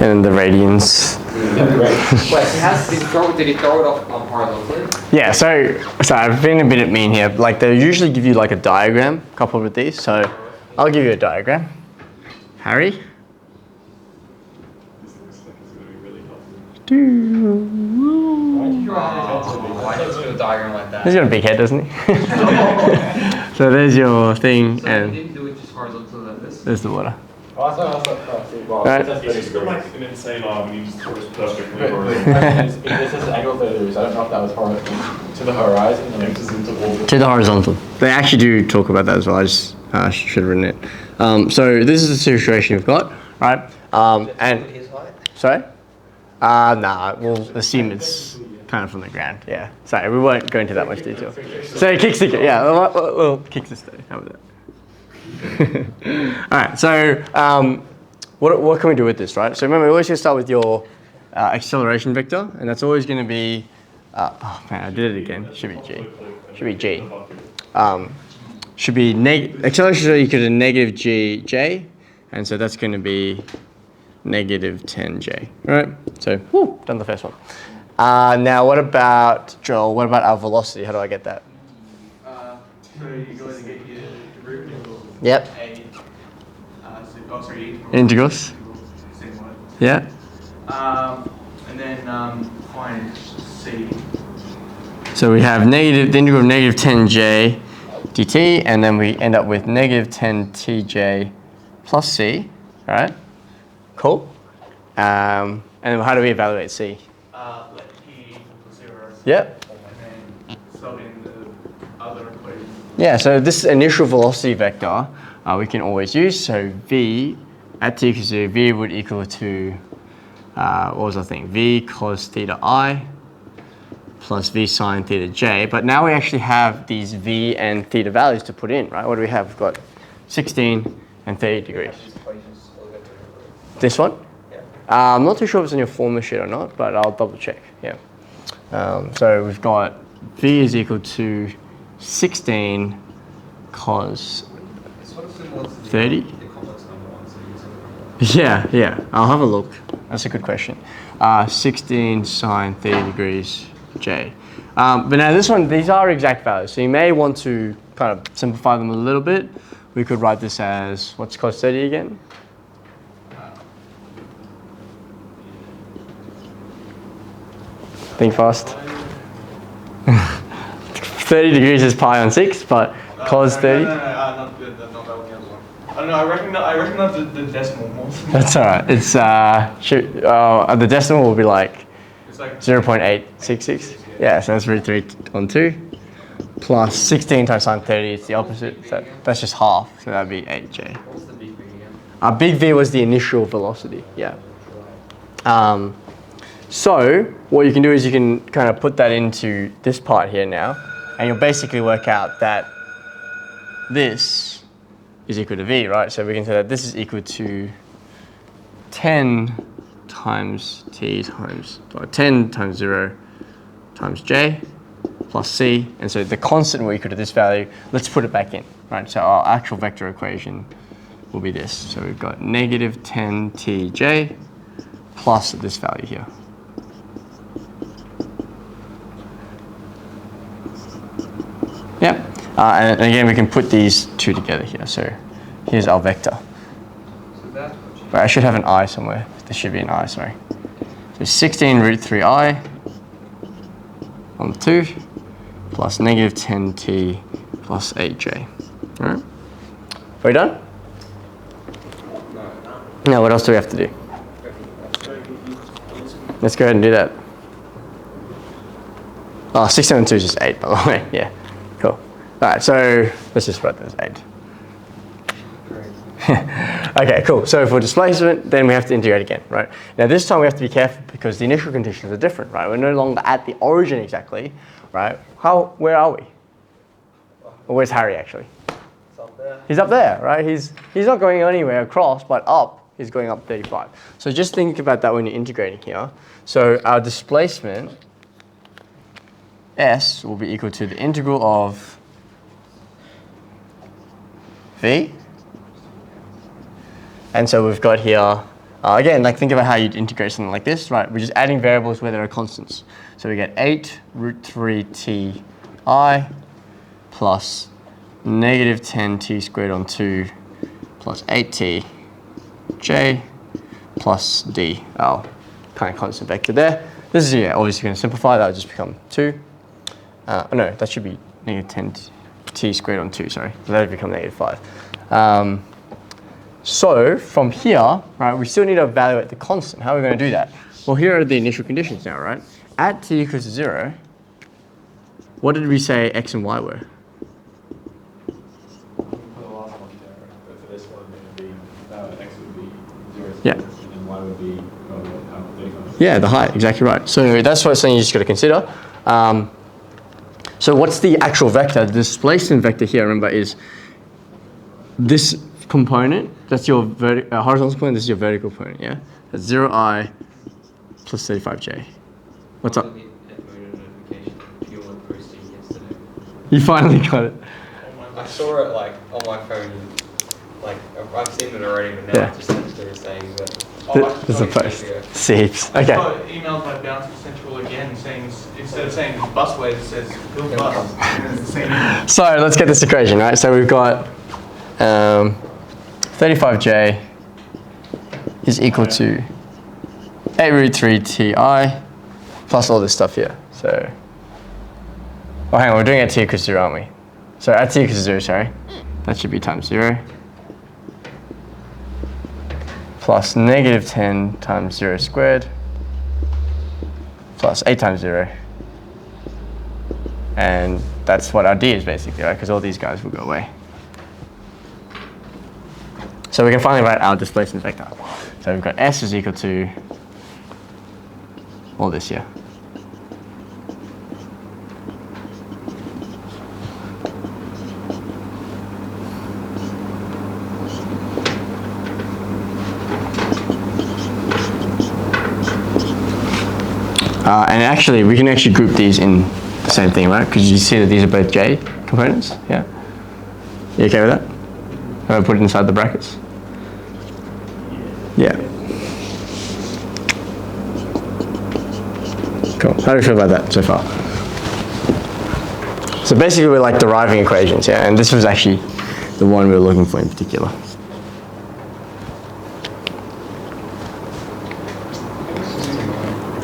And the radians. Wait, did he throw it off horizontally? Yeah, so I've been a bit mean here. Like they usually give you like a diagram coupled with these. So I'll give you a diagram. Harry? This looks like it's going to be really helpful. Why did you do a diagram like that? He's got a big head, doesn't he? So there's your thing, So and you didn't do it just horizontally like this? there's the water. Right. It's just like an insane arm and he just throws perfectly over it. This is angle 30 degrees. I don't know if that was to the horizon or Enters into orbit. To the horizontal. They actually do talk about that as well. I just should have written it. So this is the situation you've got, right? And His height? sorry? Nah, we'll assume it's kind of from the ground. Yeah. Sorry, we won't go into that much detail. So kick sticker, yeah, we'll kick this though. How about that? All right. So what can we do with this, right? So remember, we always going to start with your acceleration vector, and that's always going to be. Oh man, I did it again. Should be g. Should be g. Should be acceleration is equal to negative j, and so that's going to be negative 10j. Right. So done the first one. Now what about Joel? What about our velocity? How do I get that? So you're going to get your derivative of Yep. Integrals. Same one. Yeah. And then find C. So we have the integral of negative 10j dt, and then we end up with negative 10tj plus c, right? Cool. And then how do we evaluate c? Let P equal to 0. Yep. And then sub in the other equation. Yeah, so this initial velocity vector we can always use. So v at t equals 0, v would equal to, what was our thing? V cos theta I plus v sine theta j. But now we actually have these v and theta values to put in, right? What do we have? We've got 16 and 30 degrees. This one? Yeah. I'm not too sure if it's in your formula sheet or not, but I'll double check. Yeah. So we've got v is equal to 16 cos It's sort of similar to 30? the complex number one, so you use it. Yeah. I'll have a look. That's a good question. 16 sine 30 degrees j. But now this one, these are exact values, so you may want to kind of simplify them a little bit. We could write this as, what's cos 30 again? Think fast. 30 degrees is pi on 6, but cos 30? No, not that one, the other one. I don't know, I recognize the decimal more. That's all right. It's, the decimal will be like It's like 0.866. Yeah, so that's root 3 on 2. Plus 16 times sine 30 is the opposite. So that's just half, so that'd be 8j. What's the big thing again? Big V was the initial velocity, yeah. So what you can do is you can kind of put that into this part here now, and you'll basically work out that this is equal to V, right? So we can say that this is equal to 10 times T times, or 10 times 0 times J plus C, and so the constant will equal to this value. Let's put it back in, right? So our actual vector equation will be this. So we've got negative 10tj plus this value here. Yep. And again, we can put these two together here. So here's our vector. So that's what you But I should have an I somewhere. There should be an I, sorry. So 16 root 3i on 2 plus negative 10t plus 8j. All right. Are we done? Now, what else do we have to do? Let's go ahead and do that. Oh, 6, 7, 2 is just 8, by the way. Yeah, cool. All right, so let's just write this 8. Okay, cool. So for displacement, then we have to integrate again, right? Now this time we have to be careful because the initial conditions are different, right? We're no longer at the origin exactly, right? Where are we? Or where's Harry actually? It's up there. He's up there, right? He's not going anywhere across, but up, he's going up 35. So just think about that when you're integrating here. So our displacement, S, will be equal to the integral of V. And so we've got here Again, like think about how you'd integrate something like this, right? We're just adding variables where there are constants. So we get 8 root 3 t I plus negative 10 t squared on 2 plus 8t j plus d, our kind of constant vector there. This is obviously going to simplify. That would just become 2. No, that should be negative 10 t squared on 2, sorry. So that would become negative 5. So from here, right, we still need to evaluate the constant. How are we going to do that? Well, here are the initial conditions now, right? At t equals to 0, what did we say x and y were? For the last one there, but for this one, it would be, x would be 0, Yeah. and y would be 35. Yeah, the height, exactly right. So that's what something you just got to consider. So what's the actual vector? The displacement vector here, remember, is this component. That's your horizontal component. This is your vertical component, yeah? That's 0i plus 35j. What's up? You finally got it. I saw it like on my phone. Like I've seen it already, but now Yeah. I just sent through saying that. There's a post. Seeps. Okay. I got emailed by Bounty Central again saying, instead of saying busways, it says build bus. And it's the same. So let's get this equation, right? So we've got 35j is equal to 8 root 3 ti plus all this stuff here. So, oh, hang on, we're doing it at t equals 0, aren't we? So at t equals 0, sorry. That should be times 0. Plus negative 10 times 0 squared. Plus 8 times 0. And that's what our d is basically, right? Because all these guys will go away. So we can finally write our displacement vector. So we've got s is equal to all this here. And actually, we can actually group these in the same thing, right? Because you see that these are both j components, yeah? You okay with that? I'll put it inside the brackets. Yeah. Cool. How do you feel about that so far? So basically, we're like deriving equations, yeah? And this was actually the one we were looking for in particular.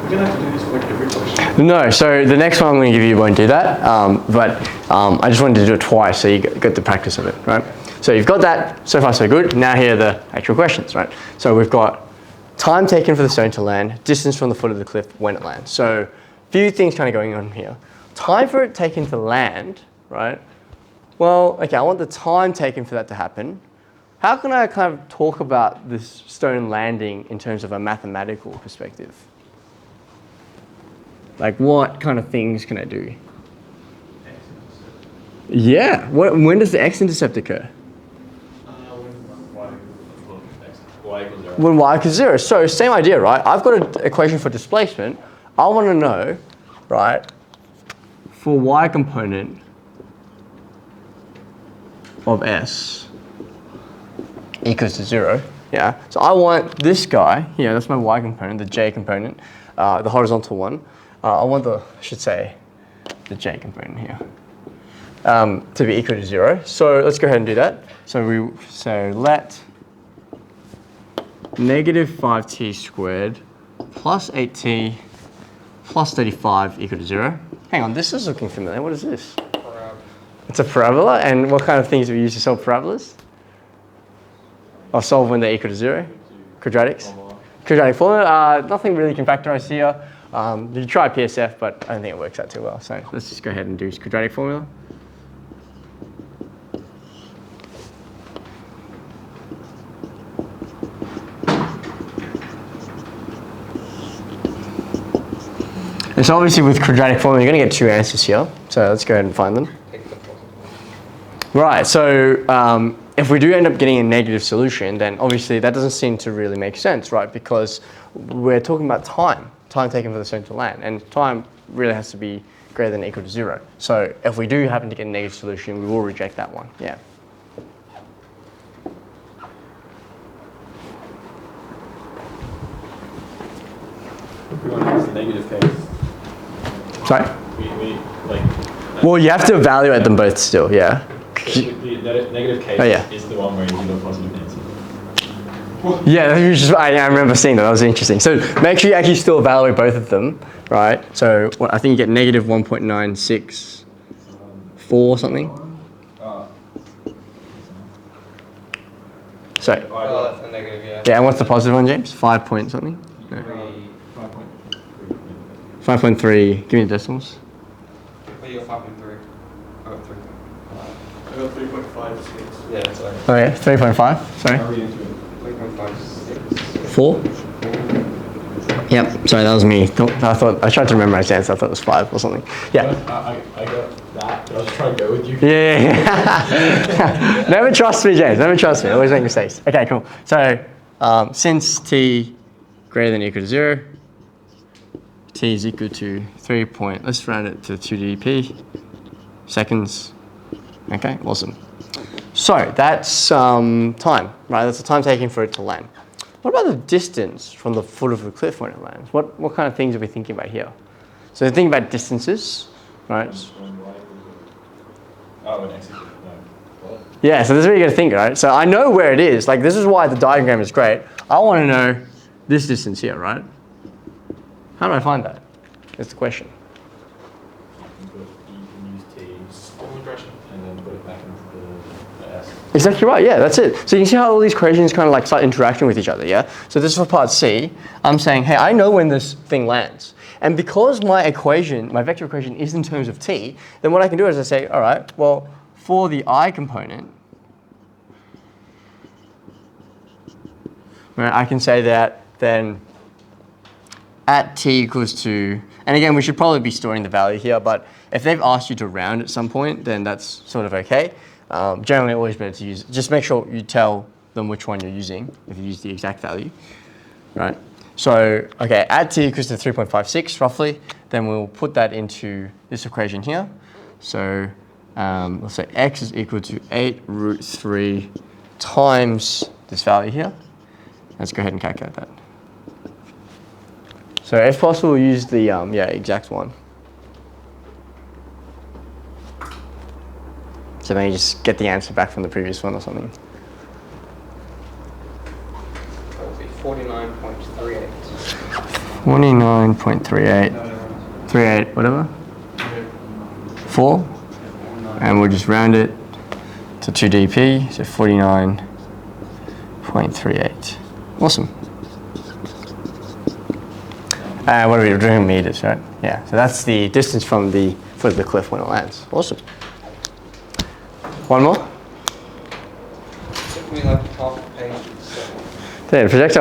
We're going to have to do this for like every question. No, so the next one I'm going to give you won't do that, but I just wanted to do it twice so you get the practice of it, right? So you've got that, so far so good. Now here are the actual questions, right? So we've got time taken for the stone to land, distance from the foot of the cliff when it lands. So a few things kind of going on here. Time for it taken to land, right? Well, okay, I want the time taken for that to happen. How can I kind of talk about this stone landing in terms of a mathematical perspective? Like what kind of things can I do? Yeah, when does the x-intercept occur? Y equals 0. When y equals 0. So same idea, right? I've got an equation for displacement. I want to know, right, for y component of s equals to 0, yeah? So I want this guy, yeah, that's my y component, the j component, the horizontal one. I want the, I should say, the j component here, to be equal to 0. So let's go ahead and do that. So let negative 5t squared plus 8t plus 35 equal to 0. Hang on, this is looking familiar. What is this? It's a parabola. And what kind of things do we use to solve parabolas? Or solve when they're equal to 0? Quadratics? Quadratic formula. Nothing really can factorize here. You can try PSF, but I don't think it works out too well. So let's just go ahead and do quadratic formula. And so obviously with quadratic formula, you're going to get two answers here. So let's go ahead and find them. Right, so if we do end up getting a negative solution, then obviously that doesn't seem to really make sense, right? Because we're talking about time taken for the stone to land, and time really has to be greater than or equal to 0. So if we do happen to get a negative solution, we will reject that one, yeah. If we want to use the negative case, Sorry? we like. Well, you have to evaluate them both still, yeah. The negative case Oh, yeah. is the one where you give a positive answer. Yeah, I remember seeing that. That was interesting. So make sure you actually still evaluate both of them, right? So I think you get negative 1.964 something. Sorry. Oh, that's a negative, yeah. Yeah, and what's the positive one, James? 5 point something? No. 5.3. Give me the decimals. Oh, you got 5.3. I got 3. I got 3.56. Yeah, sorry. Oh yeah, 3.5. Sorry. Are we into it? 3.56. 4. Yep. Sorry, that was me. I tried to memorize the answer. I thought it was 5 or something. Yeah. I got that, but I was just trying to go with you. Yeah. Never trust me, James. Never trust me. I always make mistakes. Okay, cool. So since t greater than or equal to 0, t is equal to 3 point. Let's round it to 2 dp seconds. Okay, awesome. So that's time, right? That's the time taken for it to land. What about the distance from the foot of the cliff when it lands? What kind of things are we thinking about here? So think about distances, right? Oh, an exit. No. What? Yeah, so this is where you got to think, right? So I know where it is. Like this is why the diagram is great. I want to know this distance here, right? How do I find that? That's the question. You can use T Full regression. and then put it back into the S. Exactly right, yeah, that's it. So you can see how all these equations kind of like start interacting with each other, yeah? So this is for part C. I'm saying, hey, I know when this thing lands. And because my equation, my vector equation is in terms of t, then what I can do is I say, all right, well, for the I component, right, I can say that then at t equals to, and again, we should probably be storing the value here, but if they've asked you to round at some point, then that's sort of okay. Generally, always better to use, just make sure you tell them which one you're using, if you use the exact value, right? So, okay, add t equals to 3.56 roughly, then we'll put that into this equation here. So, let's say x is equal to 8 root 3 times this value here. Let's go ahead and calculate that. So if possible, use the exact one. So maybe just get the answer back from the previous one or something. That would be 49.38. 49.38, 38, whatever. 4, and we'll just round it to 2 dp, so 49.38. Awesome. What are we doing? Meters, right? Yeah, so that's the distance from the foot of the cliff when it lands. Awesome. One more? Took me like half a page. So. There, projectile